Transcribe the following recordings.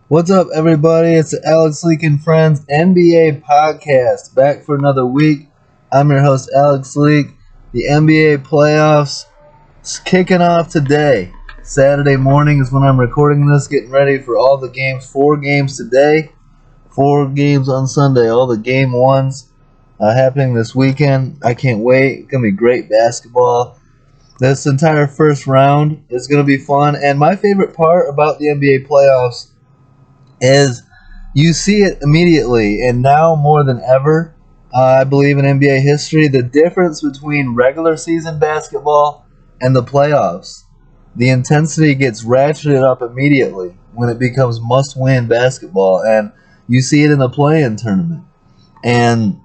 What's up, everybody? It's the Alex Leak and Friends NBA podcast back for another week. I'm your host, Alex Leak. The NBA playoffs is kicking off today. Saturday morning is when I'm recording this, getting ready for all the games. 4 games today, 4 games on Sunday. All the game ones happening this weekend. I can't wait. It's going to be great basketball. This entire first round is going to be fun. And my favorite part about the NBA playoffs is you see it immediately, and now more than ever, I believe in NBA history, the difference between regular season basketball and the playoffs. The intensity gets ratcheted up immediately when it becomes must-win basketball, and you see it in the play-in tournament. And,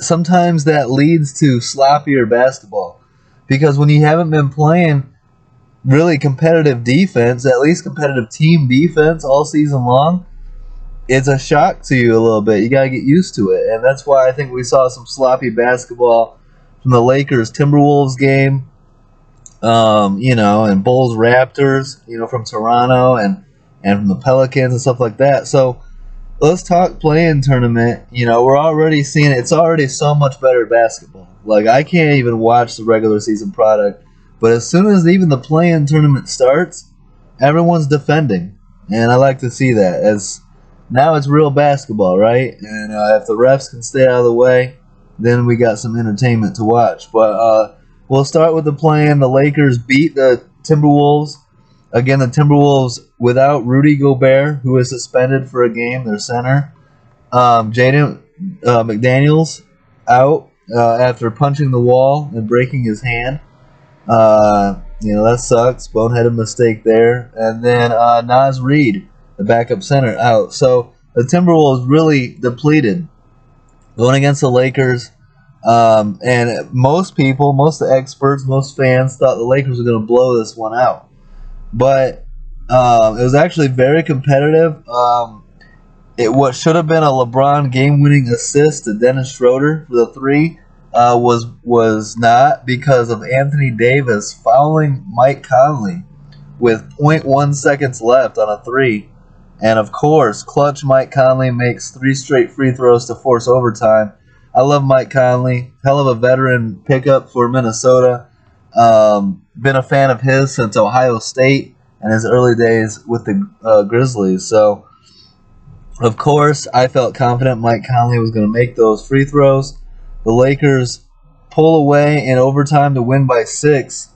sometimes that leads to sloppier basketball, because when you haven't been playing really competitive defense, at least competitive team defense all season long, it's a shock to you a little bit. You got to get used to it. And that's why I think we saw some sloppy basketball from the Lakers Timberwolves game, and Bulls Raptors, from Toronto and from the Pelicans and stuff like that. So let's talk play-in tournament. We're already seeing it. It's already so much better basketball. Like, I can't even watch the regular season product. But as soon as even the play-in tournament starts, everyone's defending. And I like to see that. As now it's real basketball, right? And if the refs can stay out of the way, then we got some entertainment to watch. But we'll start with the play-in. The Lakers beat the Timberwolves. Again, the Timberwolves without Rudy Gobert, who is suspended for a game, their center. Jaden McDaniels out after punching the wall and breaking his hand. That sucks. Boneheaded mistake there. And then Naz Reid, the backup center, out. So the Timberwolves really depleted going against the Lakers. And most people, most of the experts, most fans thought the Lakers were going to blow this one out. But it was actually very competitive. What should have been a LeBron game-winning assist to Dennis Schroeder for the three was not, because of Anthony Davis fouling Mike Conley with zero point 0.1 seconds left on a three. And of course, clutch Mike Conley makes 3 straight free throws to force overtime. I love Mike Conley. Hell of a veteran pickup for Minnesota. Been a fan of his since Ohio State and his early days with the Grizzlies. So, of course, I felt confident Mike Conley was going to make those free throws. The Lakers pull away in overtime to win by 6.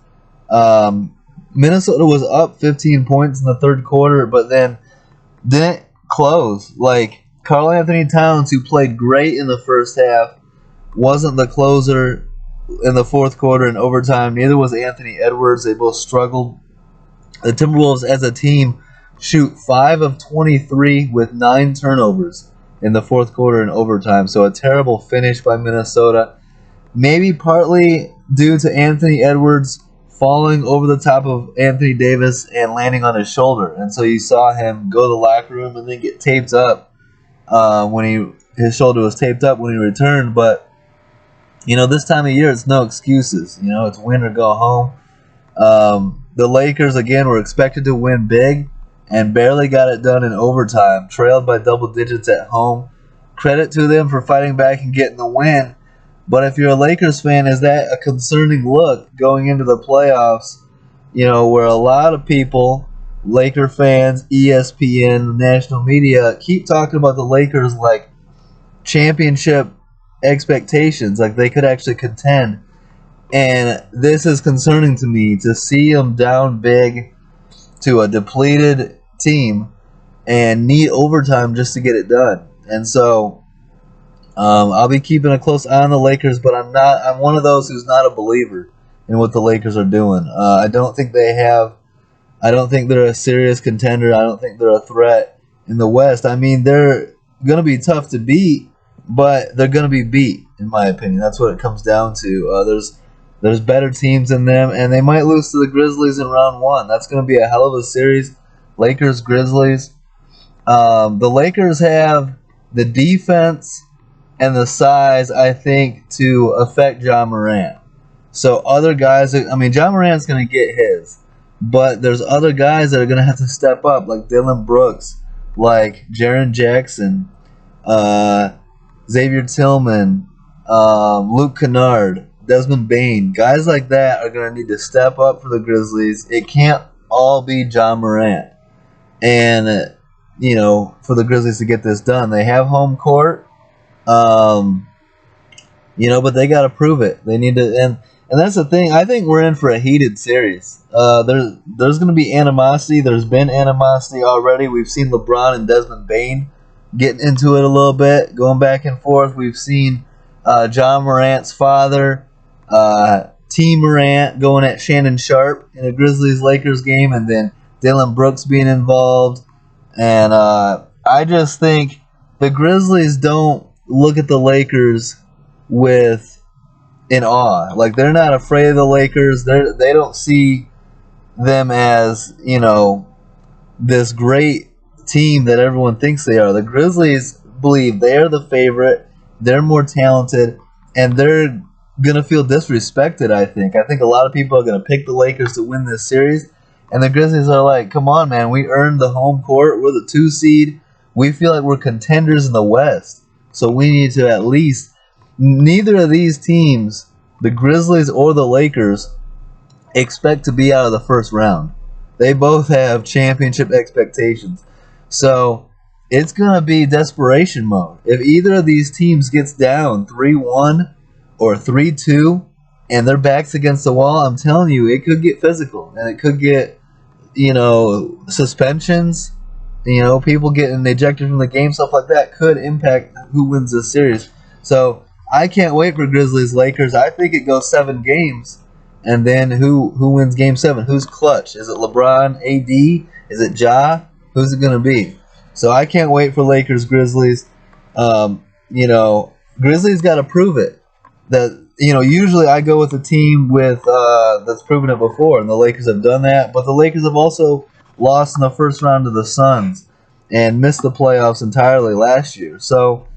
Minnesota was up 15 points in the third quarter, but then didn't close. Like, Karl Anthony Towns, who played great in the first half, wasn't the closer in the fourth quarter and overtime. Neither was Anthony Edwards. They both struggled. The Timberwolves, as a team, shoot 5 of 23 with 9 turnovers in the fourth quarter and overtime. So a terrible finish by Minnesota. Maybe partly due to Anthony Edwards falling over the top of Anthony Davis and landing on his shoulder. And so you saw him go to the locker room and then get taped up when his shoulder was taped up when he returned. But, this time of year, it's no excuses. It's win or go home. The Lakers, again, were expected to win big and barely got it done in overtime, trailed by double digits at home. Credit to them for fighting back and getting the win. But if you're a Lakers fan, is that a concerning look going into the playoffs, where a lot of people, Laker fans, ESPN, national media, keep talking about the Lakers like championship expectations, like they could actually contend. And this is concerning to me, to see them down big to a depleted team and need overtime just to get it done. And so I'll be keeping a close eye on the Lakers, but I'm one of those who's not a believer in what the Lakers are doing. I don't think they're a serious contender. I don't think they're a threat in the West. I mean, they're going to be tough to beat, but they're going to be beat, in my opinion. That's what it comes down to. There's better teams than them, and they might lose to the Grizzlies in round 1. That's going to be a hell of a series. Lakers, Grizzlies. The Lakers have the defense and the size, I think, to affect Ja Morant. So other guys, Ja Morant's going to get his. but there's other guys that are gonna have to step up, like Dylan Brooks, like Jaren Jackson, uh, Xavier Tillman, Luke Kennard, Desmond Bain. Guys like that are gonna need to step up for the Grizzlies. It can't all be John Morant, and for the Grizzlies to get this done, they have home court. Um, but they got to prove it. They need to, and that's the thing. I think we're in for a heated series. There's going to be animosity. There's been animosity already. We've seen LeBron and Desmond Bain getting into it a little bit, going back and forth. We've seen John Morant's father, T. Morant, going at Shannon Sharp in a Grizzlies-Lakers game, and then Dylan Brooks being involved. And I just think the Grizzlies don't look at the Lakers with in awe. Like, they're not afraid of the Lakers. They don't see them as, this great team that everyone thinks they are. The Grizzlies believe they're the favorite, they're more talented, and they're going to feel disrespected, I think. I think a lot of people are going to pick the Lakers to win this series, and the Grizzlies are like, come on, man, we earned the home court. We're the 2 seed. We feel like we're contenders in the West, so we need to at least. Neither of these teams, the Grizzlies or the Lakers, expect to be out of the first round. They both have championship expectations. So it's going to be desperation mode. If either of these teams gets down 3-1 or 3-2 and their back's against the wall, I'm telling you, it could get physical. And it could get, suspensions. People getting ejected from the game, stuff like that could impact who wins this series. So I can't wait for Grizzlies Lakers. I think it goes 7 games, and then who wins Game 7? Who's clutch? Is it LeBron, AD? Is it Ja? Who's it gonna be? So I can't wait for Lakers Grizzlies. Grizzlies got to prove it. That usually I go with a team with that's proven it before, and the Lakers have done that. But the Lakers have also lost in the first round to the Suns and missed the playoffs entirely last year. So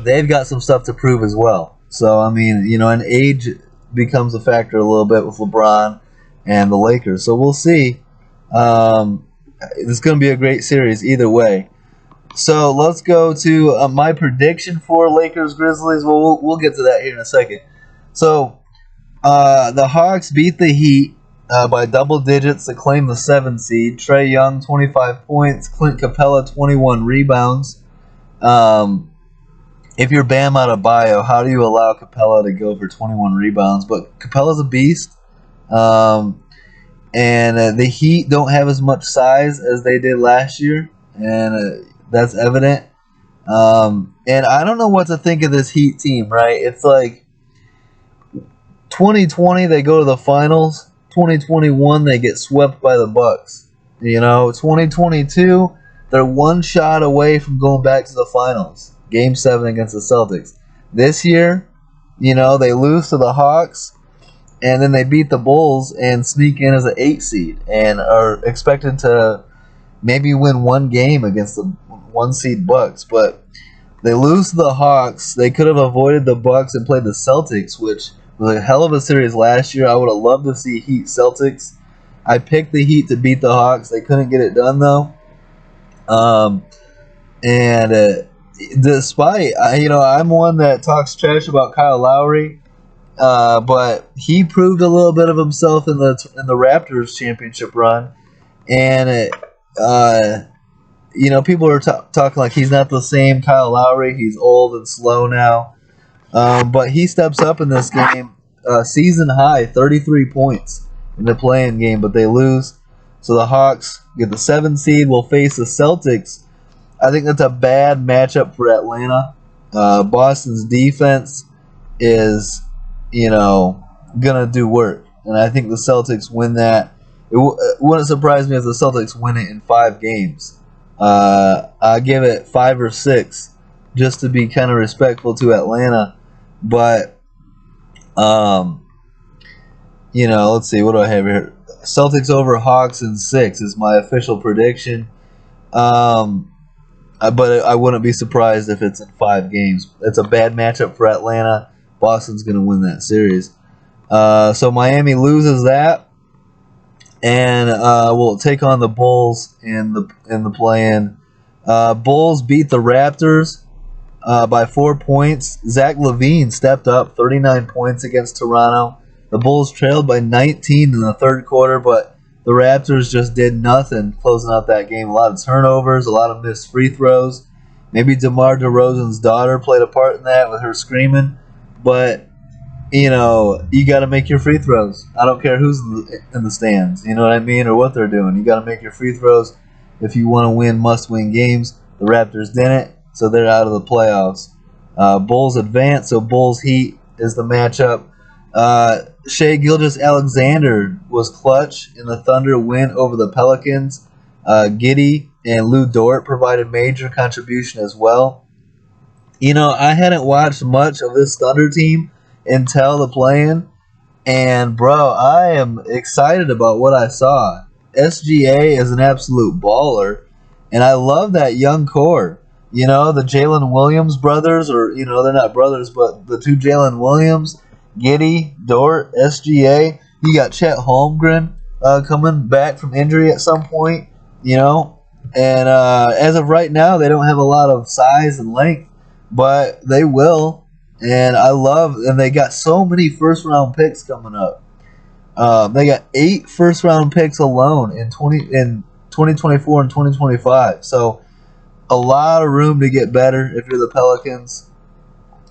they've got some stuff to prove as well. So, and age becomes a factor a little bit with LeBron and the Lakers. So we'll see. It's going to be a great series either way. So let's go to my prediction for Lakers Grizzlies. Well, we'll get to that here in a second. So the Hawks beat the Heat by double digits to claim the 7 seed. Trae Young, 25 points. Clint Capella, 21 rebounds. If you're Bam Adebayo, how do you allow Capella to go for 21 rebounds? But Capella's a beast. And the Heat don't have as much size as they did last year. And that's evident. And I don't know what to think of this Heat team, right? It's like 2020, they go to the finals. 2021, they get swept by the Bucks. 2022, they're one shot away from going back to the finals. Game 7 against the Celtics. This year, they lose to the Hawks, and then they beat the Bulls and sneak in as an 8 seed and are expected to maybe win one game against the 1 seed Bucks. But they lose to the Hawks. They could have avoided the Bucks and played the Celtics, which was a hell of a series last year. I would have loved to see Heat Celtics. I picked the Heat to beat the Hawks. They couldn't get it done, though. Despite, I'm one that talks trash about Kyle Lowry, but he proved a little bit of himself in the Raptors championship run, and people are talking like he's not the same Kyle Lowry. He's old and slow now, but he steps up in this game. Season high, 33 points in the play-in game, but they lose. So the Hawks get the 7 seed. Will face the Celtics. I think that's a bad matchup for Atlanta. Boston's defense is, gonna do work, and I think the Celtics win that. It wouldn't surprise me if the Celtics win it in 5 games. I give it 5 or 6, just to be kind of respectful to Atlanta. But, let's see, what do I have here? Celtics over Hawks in 6 is my official prediction. But I wouldn't be surprised if it's in 5 games. It's a bad matchup for Atlanta. Boston's going to win that series. So Miami loses that. and will take on the Bulls in the play-in. Bulls beat the Raptors by 4 points. Zach LaVine stepped up 39 points against Toronto. The Bulls trailed by 19 in the third quarter, but the Raptors just did nothing closing out that game. A lot of turnovers, a lot of missed free throws. Maybe DeMar DeRozan's daughter played a part in that with her screaming, but you got to make your free throws. I don't care who's in the stands, you know what I mean, or what they're doing. You got to make your free throws if you want to win must-win games. The Raptors didn't, so they're out of the playoffs. Bulls advance, so Bulls Heat is the matchup. Shai Gilgeous-Alexander was clutch in the Thunder win over the Pelicans. Giddey and Lou Dort provided major contribution as well. I hadn't watched much of this Thunder team until the play-in, and bro, I am excited about what I saw. SGA is an absolute baller, and I love that young core. The Jalen Williams brothers, or they're not brothers, but the two Jalen Williams, Giddey, Dort, SGA. You got Chet Holmgren coming back from injury at some point. And as of right now, they don't have a lot of size and length, but they will. And and they got so many first round picks coming up. They got 8 first round picks alone in 2024 and 2025. So a lot of room to get better if you're the Pelicans.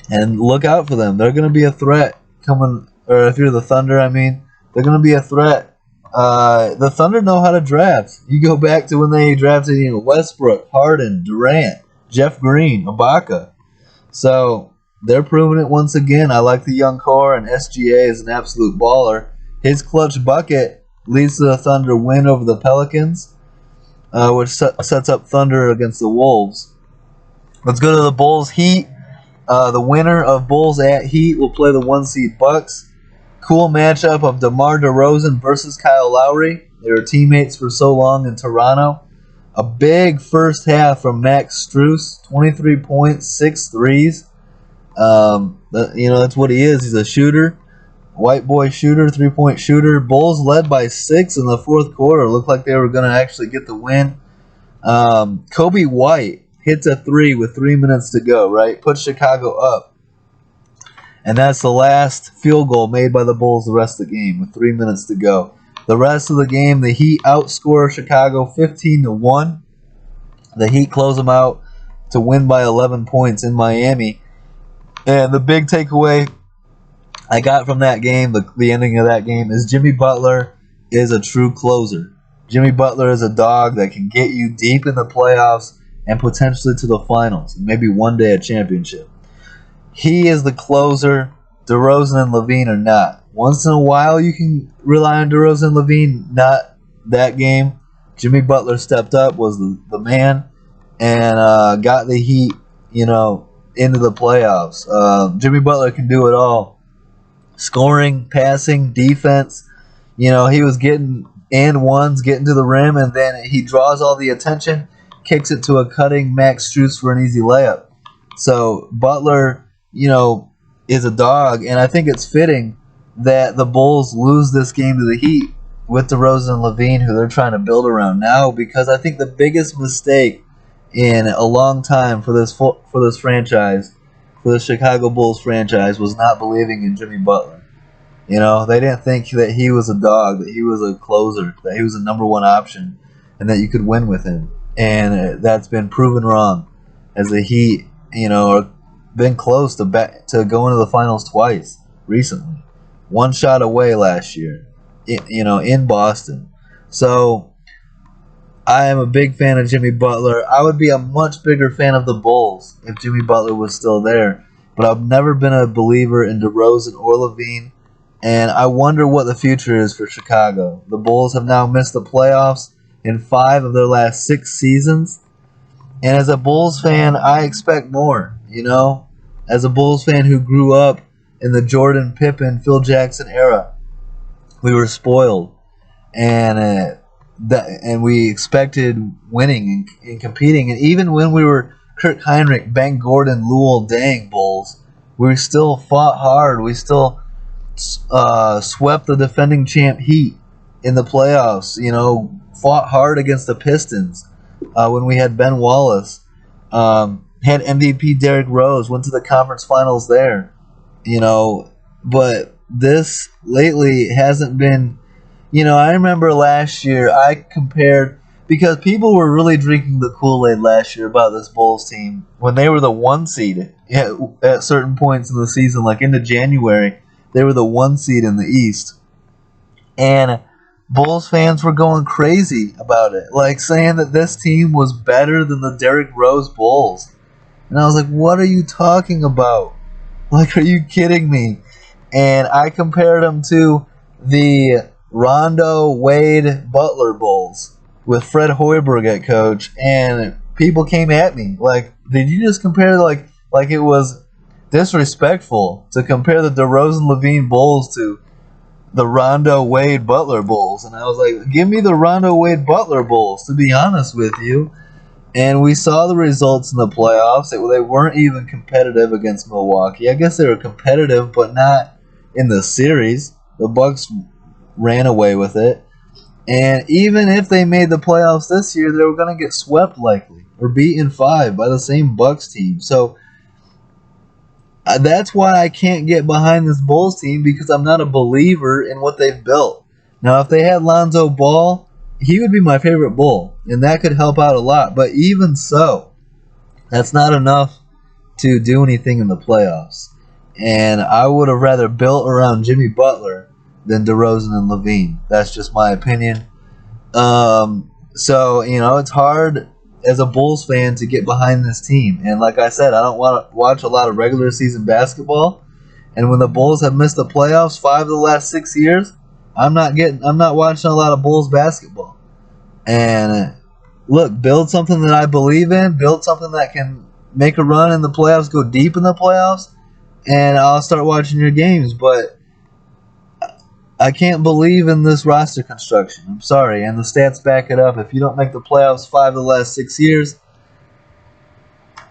And look out for them. They're going to be a threat coming, or if you're the Thunder, I mean, they're going to be a threat. The Thunder know how to draft. You go back to when they drafted Westbrook, Harden, Durant, Jeff Green, Ibaka. So they're proving it once again. I like the young core, and SGA is an absolute baller. His clutch bucket leads to the Thunder win over the Pelicans, which sets up Thunder against the Wolves. Let's go to the Bulls Heat. The winner of Bulls at Heat will play the 1 seed Bucks. Cool matchup of DeMar DeRozan versus Kyle Lowry. They were teammates for so long in Toronto. A big first half from Max Strus, 23 points, 6 threes. That's what he is. He's a shooter, white boy shooter, 3-point shooter. Bulls led by 6 in the fourth quarter. Looked like they were going to actually get the win. Kobe White hits a 3 with 3 minutes to go, right? Puts Chicago up. And that's the last field goal made by the Bulls the rest of the game with 3 minutes to go. The rest of the game, the Heat outscore Chicago 15-1. The Heat close them out to win by 11 points in Miami. And the big takeaway I got from that game, the ending of that game, is Jimmy Butler is a true closer. Jimmy Butler is a dog that can get you deep in the playoffs and potentially to the finals, and maybe one day a championship. He is the closer. DeRozan and LaVine are not. Once in a while, you can rely on DeRozan and LaVine. Not that game. Jimmy Butler stepped up, was the man, and got the Heat, into the playoffs. Jimmy Butler can do it all. Scoring, passing, defense. He was getting and ones, getting to the rim, and then he draws all the attention, kicks it to a cutting Max Strus for an easy layup. So Butler, is a dog, and I think it's fitting that the Bulls lose this game to the Heat with DeRozan and LaVine, who they're trying to build around now, because I think the biggest mistake in a long time for this franchise, for the Chicago Bulls franchise, was not believing in Jimmy Butler. They didn't think that he was a dog, that he was a closer, that he was a number one option, and that you could win with him. And that's been proven wrong, as the Heat, are been close to going to the finals twice recently. One shot away last year, in Boston. So I am a big fan of Jimmy Butler. I would be a much bigger fan of the Bulls if Jimmy Butler was still there. But I've never been a believer in DeRozan or LaVine, and I wonder what the future is for Chicago. The Bulls have now missed the playoffs in 5 of their last 6 seasons. And as a Bulls fan, I expect more, As a Bulls fan who grew up in the Jordan, Pippen, Phil Jackson era, we were spoiled. And we expected winning and competing. And even when we were Kirk Heinrich, Ben Gordon, Luol Deng Bulls, we still fought hard. We still swept the defending champ Heat. in the playoffs. Fought hard against the Pistons when we had Ben Wallace. Had MVP Derrick Rose, went to the conference finals there. But this lately hasn't been. I remember last year I compared, because people were really drinking the Kool-Aid last year about this Bulls team when they were the 1 seed at certain points in the season, like into January. They were the 1 seed in the East. And Bulls fans were going crazy about it, like saying that this team was better than the Derrick Rose Bulls. And I was like, what are you talking about? Like, are you kidding me? And I compared them to the Rondo, Wade, Butler Bulls with Fred Hoiberg at coach, and people came at me like, did you just compare like it was disrespectful to compare the DeRozan Levine Bulls to the Rondo, Wade, Butler Bulls? And I was like, give me the Rondo, Wade, Butler Bulls, to be honest with you. And we saw the results in the playoffs. They weren't even competitive against Milwaukee. I guess they were competitive, but not in the series. The Bucks ran away with it. And even if they made the playoffs this year, they were going to get swept likely or beat in 5 by the same Bucks team. So that's why I can't get behind this Bulls team, because I'm not a believer in what they've built. Now, if they had Lonzo Ball, he would be my favorite Bull, and that could help out a lot. But even so, that's not enough to do anything in the playoffs. And I would have rather built around Jimmy Butler than DeRozan and Levine. That's just my opinion. So, it's hard as a Bulls fan to get behind this team. And like I said, I don't want to watch a lot of regular season basketball. And when the Bulls have missed the playoffs 5 of the last 6 years, I'm not watching a lot of Bulls basketball. And look, build something that I believe in, build something that can make a run in the playoffs, go deep in the playoffs, and I'll start watching your games. But I can't believe in this roster construction. I'm sorry, and the stats back it up. If you don't make the playoffs 5 of the last 6 years,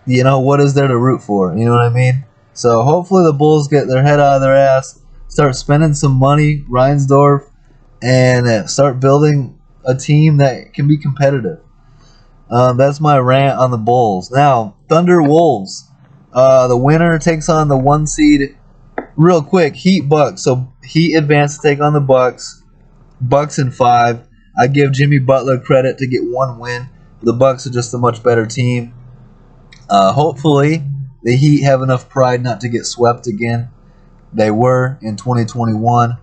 what is there to root for? You know what I mean? So hopefully the Bulls get their head out of their ass, start spending some money, Reinsdorf, and start building a team that can be competitive. That's my rant on the Bulls. Now, Thunder Wolves. The winner takes on the 1 seed. Real quick, Heat Bucks. So Heat advanced to take on the Bucks. Bucks in 5. I give Jimmy Butler credit to get 1 win. The Bucks are just a much better team. Hopefully, the Heat have enough pride not to get swept again. They were in 2021.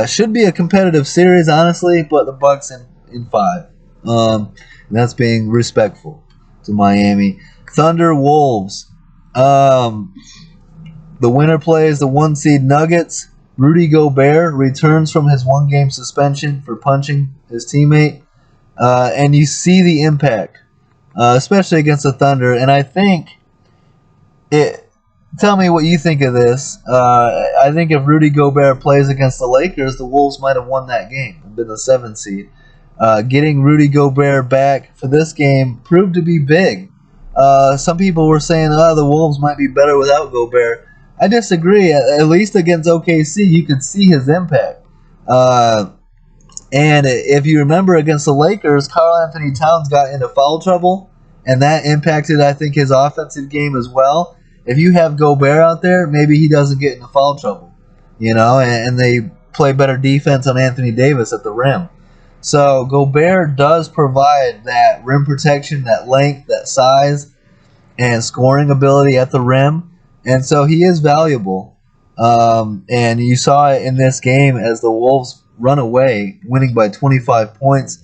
Should be a competitive series, honestly, but the Bucks in 5. And that's being respectful to Miami. Thunder Wolves. The winner plays the 1 seed Nuggets. Rudy Gobert returns from his 1-game suspension for punching his teammate. And you see the impact, especially against the Thunder. And I think tell me what you think of this. I think if Rudy Gobert plays against the Lakers, the Wolves might have won that game and been the 7 seed. Getting Rudy Gobert back for this game proved to be big. Some people were saying, the Wolves might be better without Gobert. I disagree. At least against OKC, you could see his impact. And if you remember against the Lakers, Karl-Anthony Towns got into foul trouble, and that impacted, I think, his offensive game as well. If you have Gobert out there, maybe he doesn't get into foul trouble, and they play better defense on Anthony Davis at the rim. So Gobert does provide that rim protection, that length, that size, and scoring ability at the rim. And so he is valuable. And you saw it in this game as the Wolves run away, winning by 25 points.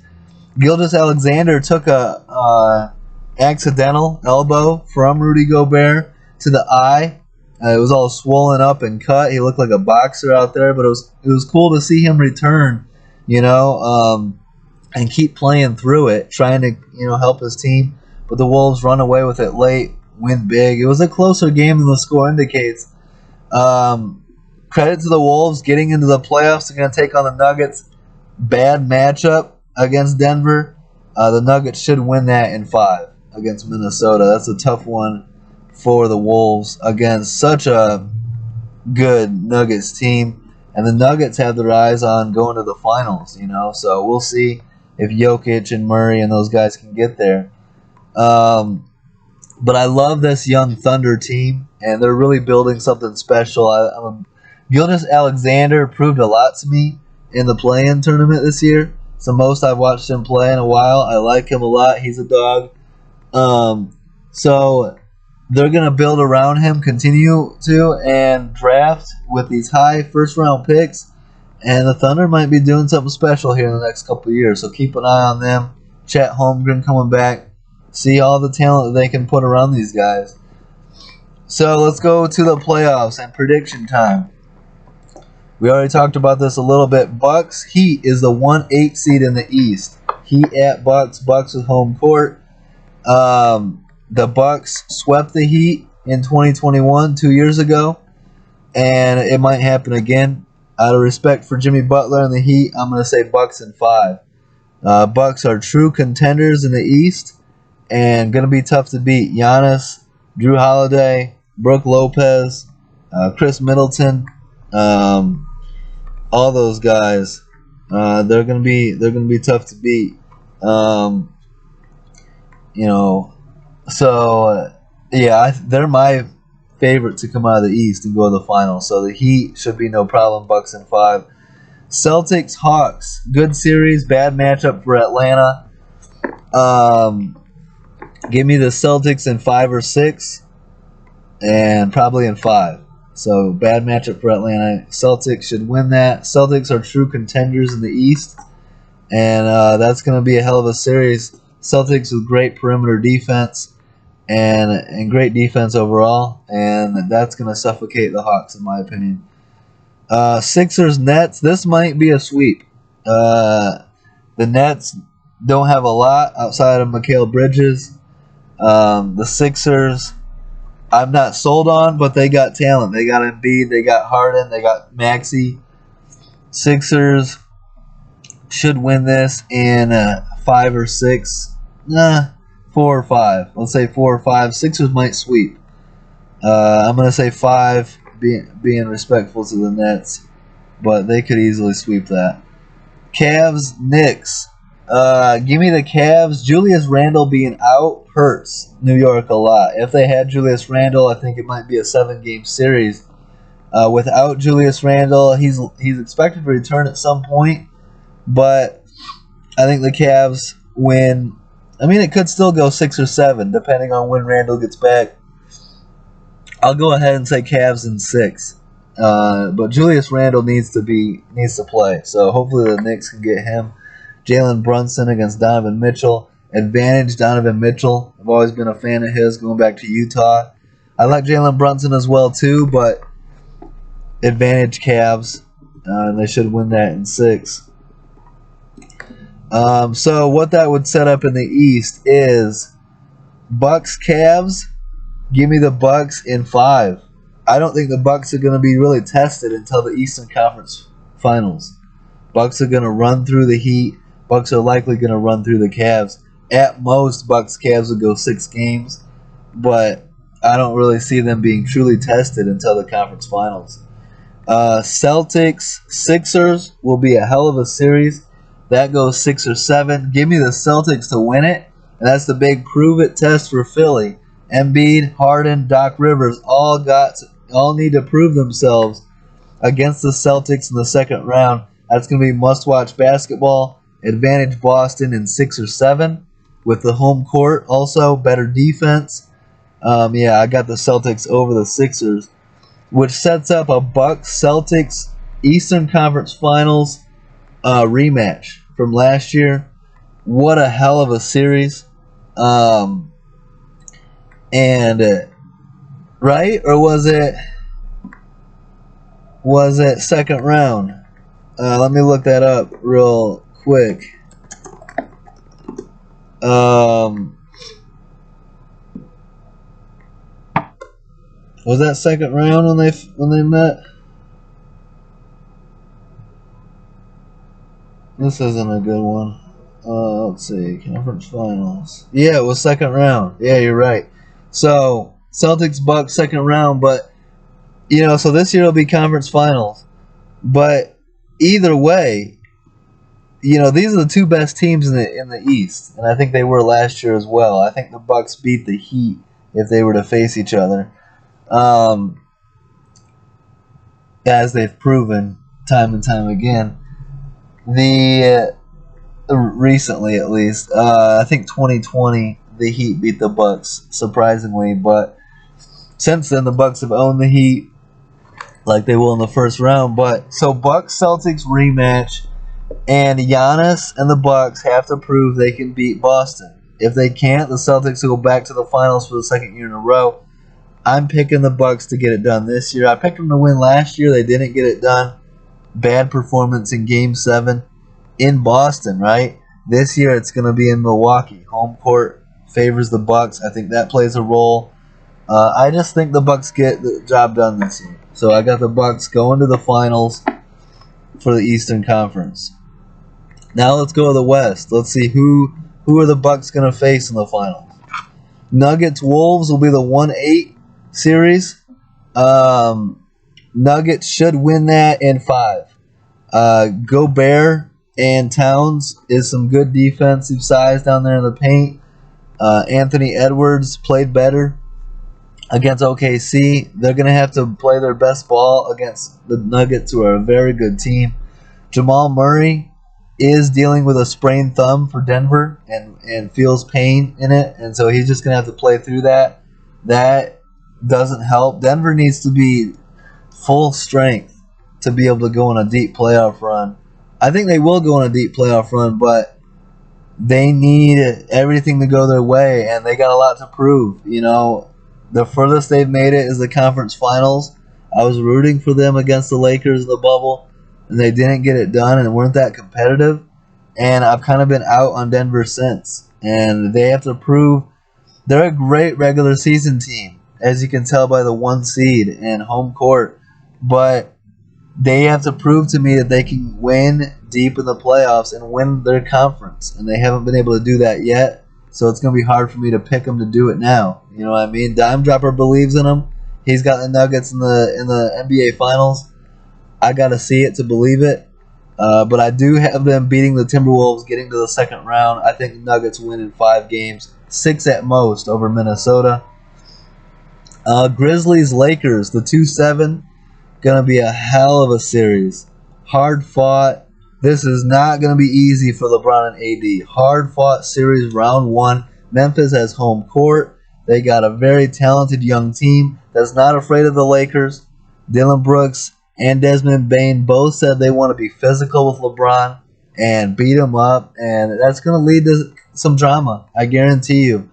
Gilgeous-Alexander took a accidental elbow from Rudy Gobert to the eye. It was all swollen up and cut. He looked like a boxer out there, but it was cool to see him return, and keep playing through it, trying to help his team. But the Wolves run away with it late, win big. It was a closer game than the score indicates. Credit to the Wolves getting into the playoffs. They're going to take on the Nuggets. Bad matchup against Denver. The Nuggets should win that in 5 against Minnesota. That's a tough one for the Wolves against such a good Nuggets team. and the Nuggets have their eyes on going to the finals. So we'll see if Jokic and Murray and those guys can get there. But I love this young Thunder team, and they're really building something special. Gilgeous-Alexander proved a lot to me in the play-in tournament this year. It's the most I've watched him play in a while. I like him a lot. He's a dog. So they're going to build around him, continue to, and draft with these high first-round picks. And the Thunder might be doing something special here in the next couple of years. So keep an eye on them. Chet Holmgren coming back. See all the talent that they can put around these guys. So let's go to the playoffs and prediction time. We already talked about this a little bit. Bucks Heat is the 1-8 seed in the East. Heat at Bucks. Bucks with home court. The Bucks swept the Heat in 2021, 2 years ago, and it might happen again. Out of respect for Jimmy Butler and the Heat, I'm going to say Bucks in 5. Bucks are true contenders in the East and going to be tough to beat. Giannis, Drew Holiday, Brook Lopez, Chris Middleton, all those guys. They're going to be tough to beat. They're my favorite to come out of the East and go to the finals. So the Heat should be no problem. Bucks in 5. Celtics Hawks, good series, bad matchup for Atlanta. Give me the Celtics in 5 or 6, and probably in 5. So bad matchup for Atlanta. Celtics should win that. Celtics are true contenders in the East, and that's going to be a hell of a series. Celtics with great perimeter defense and great defense overall, and that's going to suffocate the Hawks in my opinion. Sixers Nets, this might be a sweep. The Nets don't have a lot outside of Mikal Bridges. The Sixers, I'm not sold on, but they got talent. They got Embiid, they got Harden, they got Maxey. Sixers should win this in 5 or 6. 4 or 5. Let's say 4 or 5. Sixers might sweep. I'm going to say 5, being respectful to the Nets, but they could easily sweep that. Cavs Knicks. Give me the Cavs. Julius Randle being out hurts New York a lot. If they had Julius Randle, I think it might be a 7-game series. Without Julius Randle, he's expected to return at some point, but I think the Cavs win. I mean, it could still go 6 or 7, depending on when Randle gets back. I'll go ahead and say Cavs in 6. But Julius Randle needs to play, so hopefully the Knicks can get him. Jalen Brunson against Donovan Mitchell. Advantage Donovan Mitchell. I've always been a fan of his going back to Utah. I like Jalen Brunson as well too, but advantage Cavs. And they should win that in 6. So what that would set up in the East is Bucks Cavs. Give me the Bucks in 5. I don't think the Bucks are going to be really tested until the Eastern Conference Finals. Bucks are going to run through the Heat. Bucks are likely going to run through the Cavs. At most, Bucks Cavs will go 6 games, but I don't really see them being truly tested until the conference finals. Celtics Sixers will be a hell of a series. That goes 6 or 7. Give me the Celtics to win it, and that's the big prove it test for Philly. Embiid, Harden, Doc Rivers all need to prove themselves against the Celtics in the second round. That's going to be must-watch basketball. Advantage Boston in 6 or 7 with the home court. Also, better defense. I got the Celtics over the Sixers, which sets up a Bucks-Celtics Eastern Conference Finals rematch from last year. What a hell of a series. Right? Or was it second round? Let me look that up real quick. Was that second round when they met? This isn't a good one. Let's see, conference finals. Yeah, it was second round. Yeah, you're right. So Celtics Bucks second round, but so this year will be conference finals. But either way, these are the two best teams in the East, and I think they were last year as well. I think the Bucks beat the Heat if they were to face each other, um, as they've proven time and time again. The recently, at least, I think 2020 the Heat beat the Bucks surprisingly, but since then the Bucks have owned the Heat like they will in the first round. But so Bucks Celtics rematch. And Giannis and the Bucks have to prove they can beat Boston. If they can't, the Celtics will go back to the finals for the second year in a row. I'm picking the Bucks to get it done this year. I picked them to win last year. They didn't get it done. Bad performance in Game 7 in Boston, right? This year it's going to be in Milwaukee. Home court favors the Bucks. I think that plays a role. I just think the Bucks get the job done this year. So I got the Bucks going to the finals for the Eastern Conference. Now let's go to the West. Let's see who are the Bucks going to face in the finals. Nuggets Wolves will be the 1-8 series. Nuggets should win that in 5. Gobert and Towns is some good defensive size down there in the paint. Anthony Edwards played better against OKC. They're going to have to play their best ball against the Nuggets, who are a very good team. Jamal Murray is dealing with a sprained thumb for Denver and feels pain in it, and so he's just going to have to play through that. That doesn't help. Denver needs to be full strength to be able to go on a deep playoff run. I think they will go on a deep playoff run, but they need everything to go their way, and they got a lot to prove. The furthest they've made it is the conference finals. I was rooting for them against the Lakers in the bubble, and they didn't get it done and weren't that competitive. And I've kind of been out on Denver since. And they have to prove they're a great regular season team, as you can tell by the 1 seed and home court. But they have to prove to me that they can win deep in the playoffs and win their conference. And they haven't been able to do that yet. So it's going to be hard for me to pick them to do it now. You know what I mean? Dime Dropper believes in them. He's got the Nuggets in the NBA Finals. I got to see it to believe it. But I do have them beating the Timberwolves, getting to the second round. I think the Nuggets win in 5 games, 6 at most over Minnesota. Grizzlies Lakers, the 2-7, gonna be a hell of a series. Hard fought. This is not gonna be easy for LeBron and AD. Hard fought series, round 1. Memphis has home court. They got a very talented young team that's not afraid of the Lakers. Dylan Brooks and Desmond Bain both said they want to be physical with LeBron and beat him up, and that's going to lead to some drama, I guarantee you.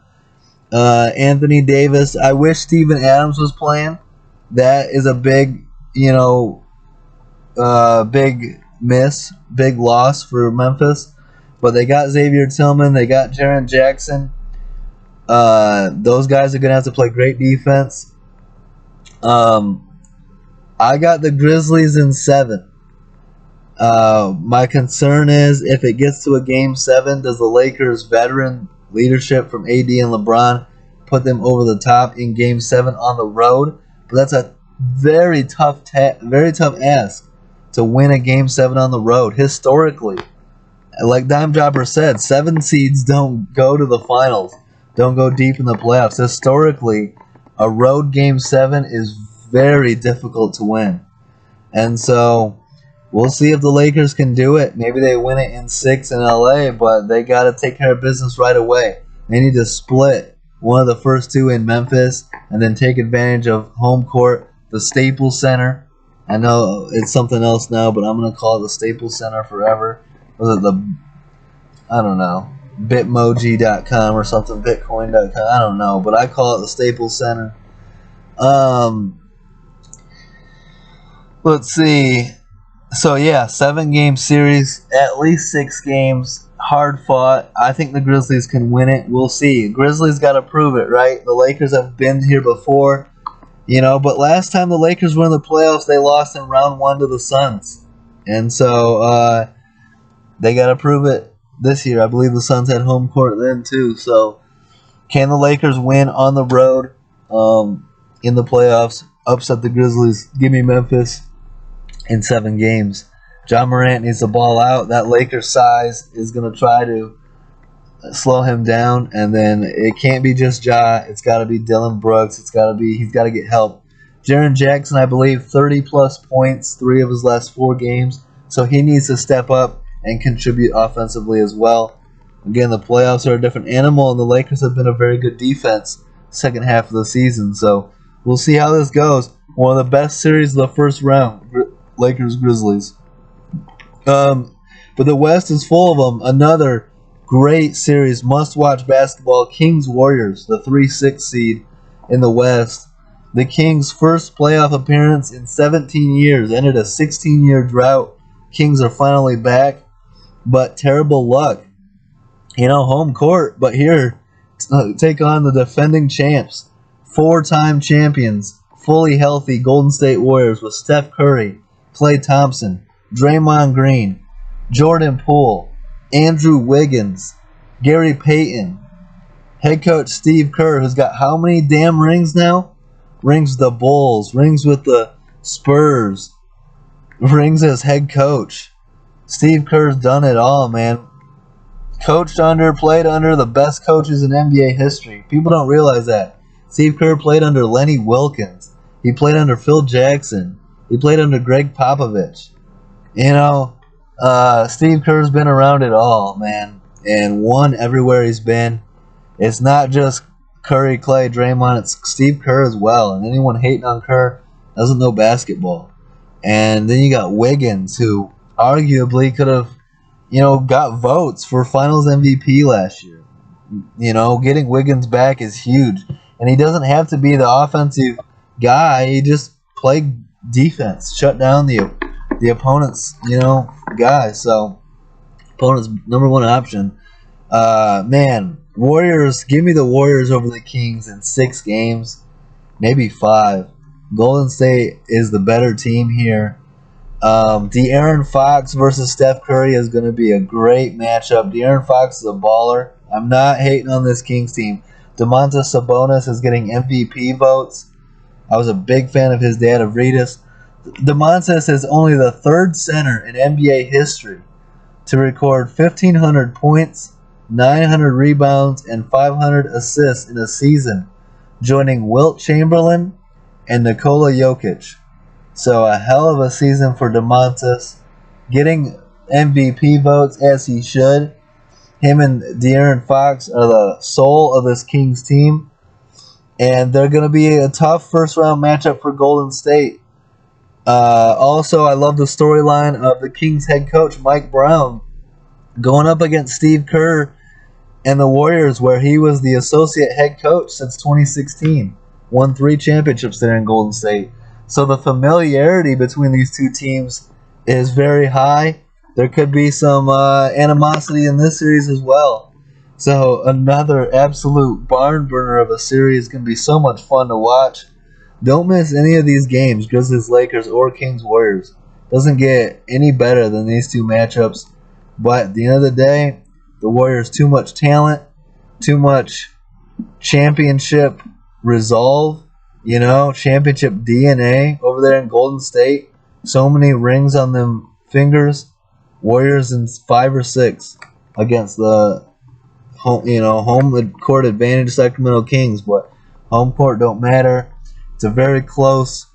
Anthony Davis, I wish Steven Adams was playing. That is a big, big miss, big loss for Memphis. But they got Xavier Tillman, they got Jaren Jackson. Those guys are going to have to play great defense. I got the Grizzlies in 7. My concern is if it gets to a Game 7, does the Lakers' veteran leadership from AD and LeBron put them over the top in Game 7 on the road? But that's a very tough ask to win a Game 7 on the road. Historically, like Dime Dropper said, 7 seeds don't go to the finals, don't go deep in the playoffs. Historically, a road Game 7 is very difficult to win. And so we'll see if the Lakers can do it. Maybe they win it in 6 in LA, but they got to take care of business right away. They need to split one of the first 2 in Memphis and then take advantage of home court, the Staples Center. I know it's something else now, but I'm going to call it the Staples Center forever. Was it I don't know, Bitmoji.com or something, Bitcoin.com, I don't know, but I call it the Staples Center. Let's see. So, 7-game series, at least 6 games, hard fought. I think the Grizzlies can win it. We'll see. Grizzlies got to prove it, right? The Lakers have been here before, but last time the Lakers were in the playoffs, they lost in round 1 to the Suns. And so, they got to prove it this year. I believe the Suns had home court then, too. So, can the Lakers win on the road in the playoffs, upset the Grizzlies? Give me Memphis. in 7 games. John Morant needs to ball out. That Lakers size is going to try to slow him down, and then it can't be just Ja. It's got to be Dylan Brooks. He's got to get help. Jaren Jackson, I believe, 30 plus points, 3 of his last 4 games. So he needs to step up and contribute offensively as well. Again, the playoffs are a different animal, and the Lakers have been a very good defense second half of the season. So we'll see how this goes. One of the best series of the first round, Lakers Grizzlies. But the West is full of them. Another great series, must-watch basketball. Kings Warriors, the 3-6 seed in the West. The Kings' first playoff appearance in 17 years ended a 16-year drought. Kings are finally back, but terrible luck. Home court, but here, take on the defending champs, 4-time champions, fully healthy Golden State Warriors with Steph Curry, Klay Thompson, Draymond Green, Jordan Poole, Andrew Wiggins, Gary Payton, head coach Steve Kerr, who's got how many damn rings now? Rings with the Bulls, rings with the Spurs, rings as head coach. Steve Kerr's done it all, man. Played under the best coaches in NBA history. People don't realize that. Steve Kerr played under Lenny Wilkins. He played under Phil Jackson. He played under Greg Popovich. Steve Kerr's been around it all, man, and won everywhere he's been. It's not just Curry, Klay, Draymond, it's Steve Kerr as well. And anyone hating on Kerr doesn't know basketball. And then you got Wiggins, who arguably could have, got votes for Finals MVP last year. Getting Wiggins back is huge. And he doesn't have to be the offensive guy. He just played defense, shut down the opponent's, guy. So, opponent's number one option. Warriors, give me the Warriors over the Kings in 6 games, maybe 5. Golden State is the better team here. De'Aaron Fox versus Steph Curry is going to be a great matchup. De'Aaron Fox is a baller. I'm not hating on this Kings team. Domantas Sabonis is getting MVP votes. I was a big fan of his dad, Avril. Domantas is only the 3rd center in NBA history to record 1,500 points, 900 rebounds, and 500 assists in a season, joining Wilt Chamberlain and Nikola Jokic. So a hell of a season for Domantas, getting MVP votes as he should. Him and De'Aaron Fox are the soul of this Kings team, and they're going to be a tough first-round matchup for Golden State. Also, I love the storyline of the Kings head coach, Mike Brown, going up against Steve Kerr and the Warriors, where he was the associate head coach since 2016. Won 3 championships there in Golden State. So the familiarity between these two teams is very high. There could be some animosity in this series as well. So another absolute barn burner of a series. Going to be so much fun to watch. Don't miss any of these games, Grizzlies, Lakers, or Kings, Warriors. Doesn't get any better than these 2 matchups. But at the end of the day, the Warriors, too much talent, too much championship resolve, championship DNA over there in Golden State. So many rings on them fingers. Warriors in 5 or 6 against the home court advantage Sacramento Kings, but home court don't matter. It's a very close,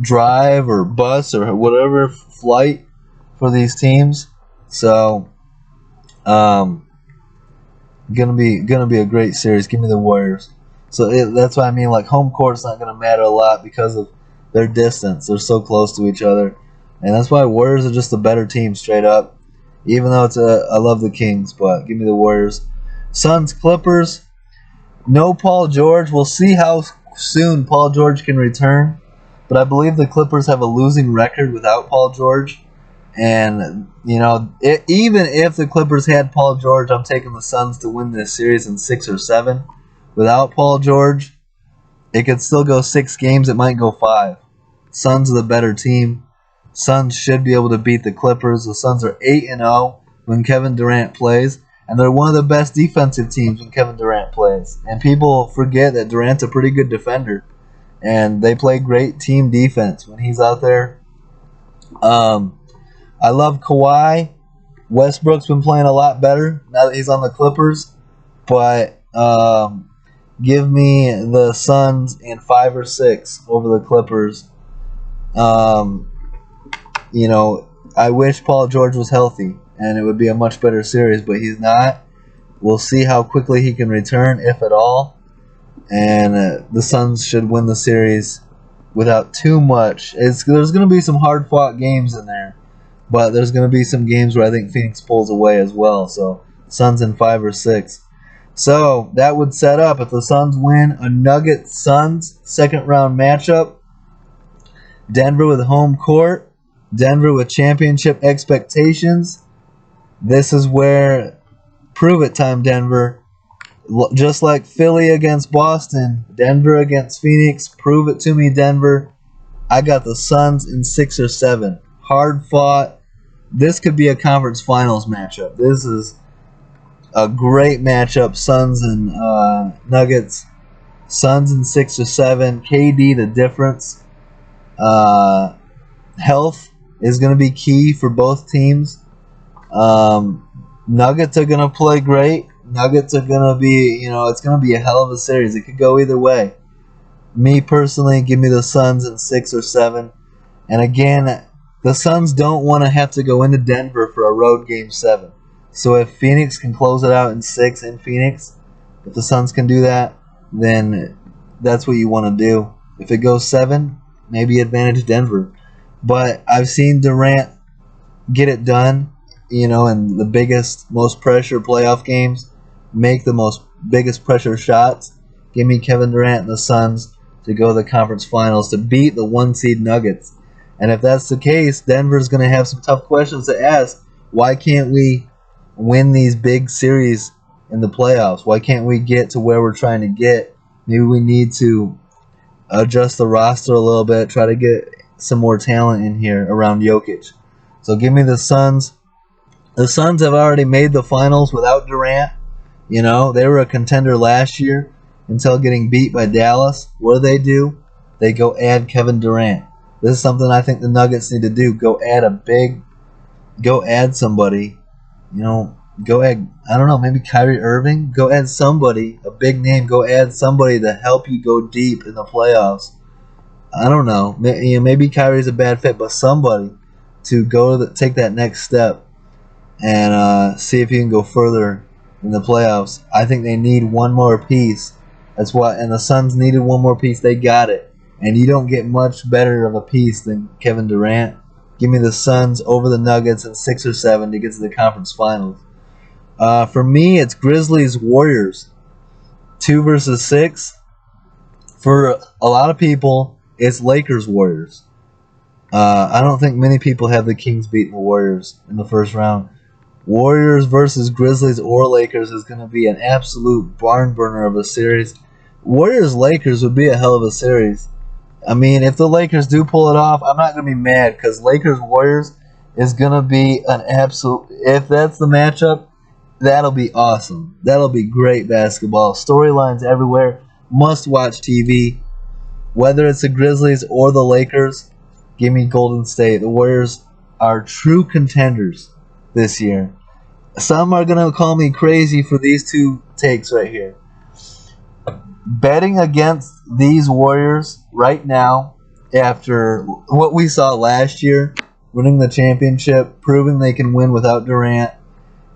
drive or bus or whatever flight for these teams. So, gonna be a great series. Give me the Warriors. So that's why I mean, like, home court's not gonna matter a lot because of their distance. They're so close to each other, and that's why Warriors are just a better team straight up. Even though I love the Kings, but give me the Warriors. Suns Clippers. No Paul George. We'll see how soon Paul George can return. But I believe the Clippers have a losing record without Paul George. And, even if the Clippers had Paul George, I'm taking the Suns to win this series in 6 or 7. Without Paul George, it could still go 6 games. It might go 5. Suns are the better team. Suns should be able to beat the Clippers. The Suns are 8-0 when Kevin Durant plays. And they're one of the best defensive teams when Kevin Durant plays. And people forget that Durant's a pretty good defender. and they play great team defense when he's out there. I love Kawhi. Westbrook's been playing a lot better now that he's on the Clippers, but give me the Suns in 5 or 6 over the Clippers. You know, I wish Paul George was healthy, and it would be a much better series, but he's not. We'll see how quickly he can return, if at all. And the Suns should win the series without too much. There's going to be some hard-fought games in there, but there's going to be some games where I think Phoenix pulls away as well. So Suns in 5 or 6. So that would set up, if the Suns win, a Nuggets-Suns second-round matchup. Denver with home court. Denver with championship expectations. This is where prove it time, Denver. Just like Philly against Boston, Denver against Phoenix. Prove it to me, Denver. I got the Suns in 6 or 7. Hard fought. This could be a conference finals matchup. This is a great matchup. Suns and Nuggets. Suns in 6 or 7. KD the difference. Health is going to be key for both teams. Nuggets are going to play great. Nuggets are going to be, it's going to be a hell of a series. It could go either way. Me personally, give me the Suns in 6 or 7. And again, the Suns don't want to have to go into Denver for a road game 7. So if Phoenix can close it out in 6 in Phoenix, if the Suns can do that, then that's what you want to do. If it goes 7, maybe advantage Denver. But I've seen Durant get it done, in the biggest, most pressure playoff games, make the biggest pressure shots. Give me Kevin Durant and the Suns to go to the conference finals to beat the 1-seed Nuggets. And if that's the case, Denver's going to have some tough questions to ask. Why can't we win these big series in the playoffs? Why can't we get to where we're trying to get? Maybe we need to adjust the roster a little bit, try to get some more talent in here around Jokic. So give me the Suns. The Suns have already made the finals without Durant. They were a contender last year until getting beat by Dallas. What do? They go add Kevin Durant. This is something I think the Nuggets need to do. Go add somebody. Go add, I don't know, maybe Kyrie Irving. Go add somebody, a big name. Go add somebody to help you go deep in the playoffs. I don't know. Maybe Kyrie's a bad fit, but somebody to take that next step and see if he can go further in the playoffs. I think they need one more piece. And the Suns needed one more piece. They got it. And you don't get much better of a piece than Kevin Durant. Give me the Suns over the Nuggets in 6 or 7 to get to the conference finals. For me, it's Grizzlies Warriors 2 versus 6. For a lot of people, it's Lakers Warriors. I don't think many people have the Kings beating the Warriors in the first round. Warriors versus Grizzlies or Lakers is going to be an absolute barn burner of a series. Warriors-Lakers would be a hell of a series. I mean, if the Lakers do pull it off, I'm not going to be mad because Lakers-Warriors is going to be an absolute... If that's the matchup, that'll be awesome. That'll be great basketball. Storylines everywhere. Must-watch TV. Whether it's the Grizzlies or the Lakers, give me Golden State. The Warriors are true contenders this year. Some are going to call me crazy for these two takes right here. Betting against these Warriors right now, after what we saw last year, winning the championship, proving they can win without Durant,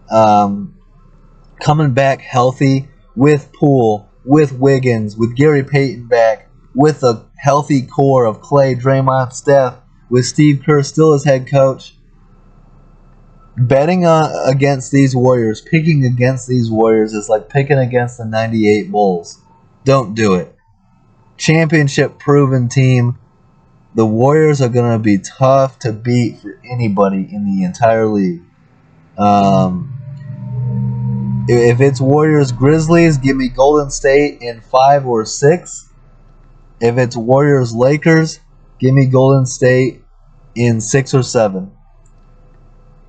coming back healthy with Poole, with Wiggins, with Gary Payton back, with a healthy core of Clay, Draymond, Steph, with Steve Kerr still as head coach. Betting against these Warriors, picking against these Warriors is like picking against the 98 Bulls. Don't do it. Championship proven team. The Warriors are going to be tough to beat for anybody in the entire league. If it's Warriors Grizzlies, give me Golden State in 5 or 6. If it's Warriors Lakers, give me Golden State in 6 or 7.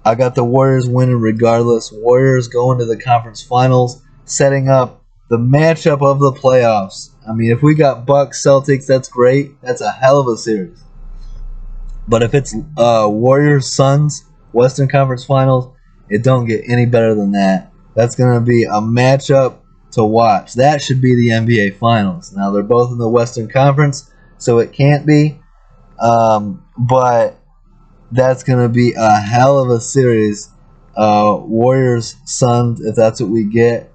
I got the Warriors winning regardless. Warriors going to the conference finals, setting up the matchup of the playoffs. I mean, if we got Bucks Celtics, that's great. That's a hell of a series. But if it's Warriors Suns Western Conference Finals, it don't get any better than that. That's gonna be a matchup to watch. That should be the NBA Finals. Now they're both in the Western Conference, so it can't be. But that's gonna be a hell of a series. Warriors Suns, if that's what we get.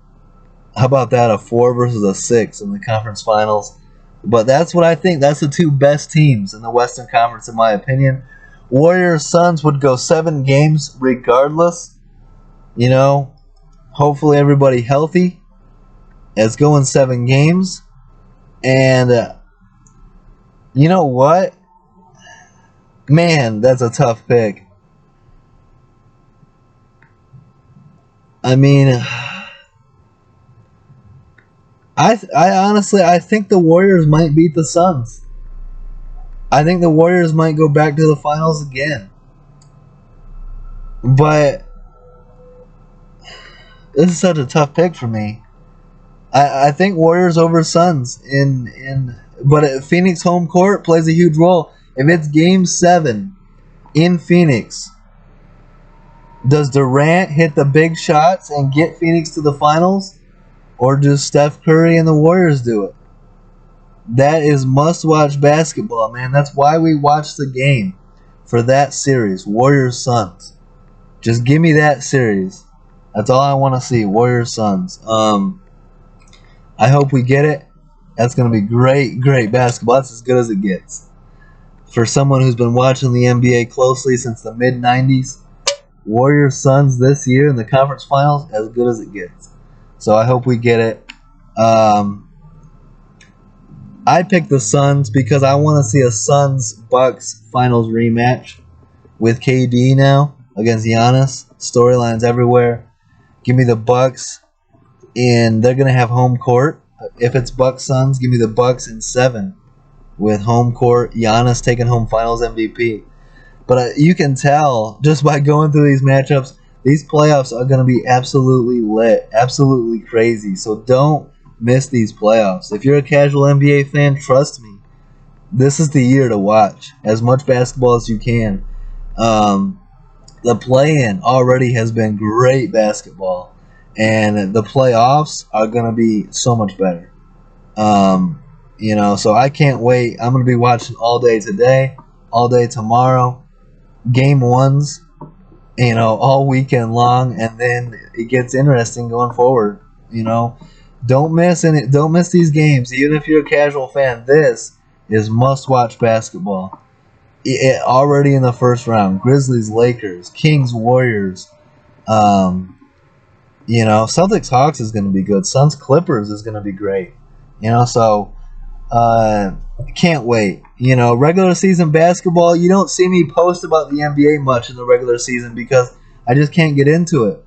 How about that? A 4 versus a 6 in the conference finals. But that's what I think. That's the two best teams in the Western Conference, in my opinion. Warriors Suns would go 7 games regardless. You know, hopefully everybody healthy. It's going 7 games. And you know what? Man, that's a tough pick. I mean, I honestly, I think the Warriors might beat the Suns. I think the Warriors might go back to the finals again. But this is such a tough pick for me. I think Warriors over Suns but Phoenix home court plays a huge role. If it's game 7 in Phoenix, does Durant hit the big shots and get Phoenix to the finals? Or does Steph Curry and the Warriors do it? That is must-watch basketball, man. That's why we watch the game, for that series, Warriors-Suns. Just give me that series. That's all I want to see, Warriors-Suns. I hope we get it. That's going to be great, great basketball. That's as good as it gets. For someone who's been watching the NBA closely since the mid-90s, Warriors-Suns this year in the conference finals, as good as it gets. So I hope we get it. I picked the Suns because I want to see a Suns-Bucks finals rematch with KD now against Giannis. Storylines everywhere. Give me the Bucks, and they're going to have home court. If it's Bucks-Suns, give me the Bucks in 7 with home court. Giannis taking home finals MVP. But you can tell just by going through these matchups, these playoffs are going to be absolutely lit, absolutely crazy. So don't miss these playoffs. If you're a casual NBA fan, trust me, this is the year to watch as much basketball as you can. The play-in already has been great basketball, and the playoffs are going to be so much better. So I can't wait. I'm going to be watching all day today, all day tomorrow. Game 1s, all weekend long, and then it gets interesting going forward. Don't miss these games, even if you're a casual fan. This is must-watch basketball. Already in the first round, Grizzlies, Lakers, Kings, Warriors. Celtics, Hawks is going to be good. Suns, Clippers is going to be great. Can't wait. Regular season basketball, you don't see me post about the NBA much in the regular season because I just can't get into it.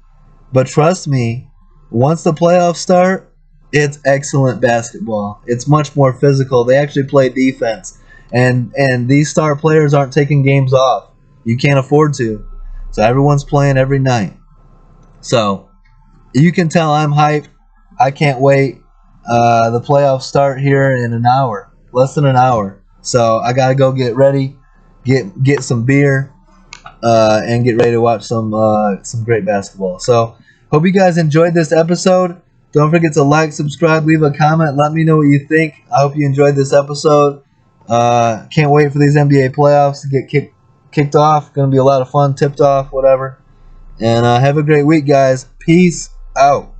But trust me, once the playoffs start, it's excellent basketball. It's much more physical. They actually play defense. And these star players aren't taking games off. You can't afford to. So everyone's playing every night. So you can tell I'm hyped. I can't wait. The playoffs start here in an hour. Less than an hour. So I gotta go get ready, get some beer, and get ready to watch some great basketball. So hope you guys enjoyed this episode. Don't forget to like, subscribe, leave a comment. Let me know what you think. I hope you enjoyed this episode. Can't wait for these NBA playoffs to get kicked off. Gonna be a lot of fun, tipped off, whatever. And have a great week, guys. Peace out.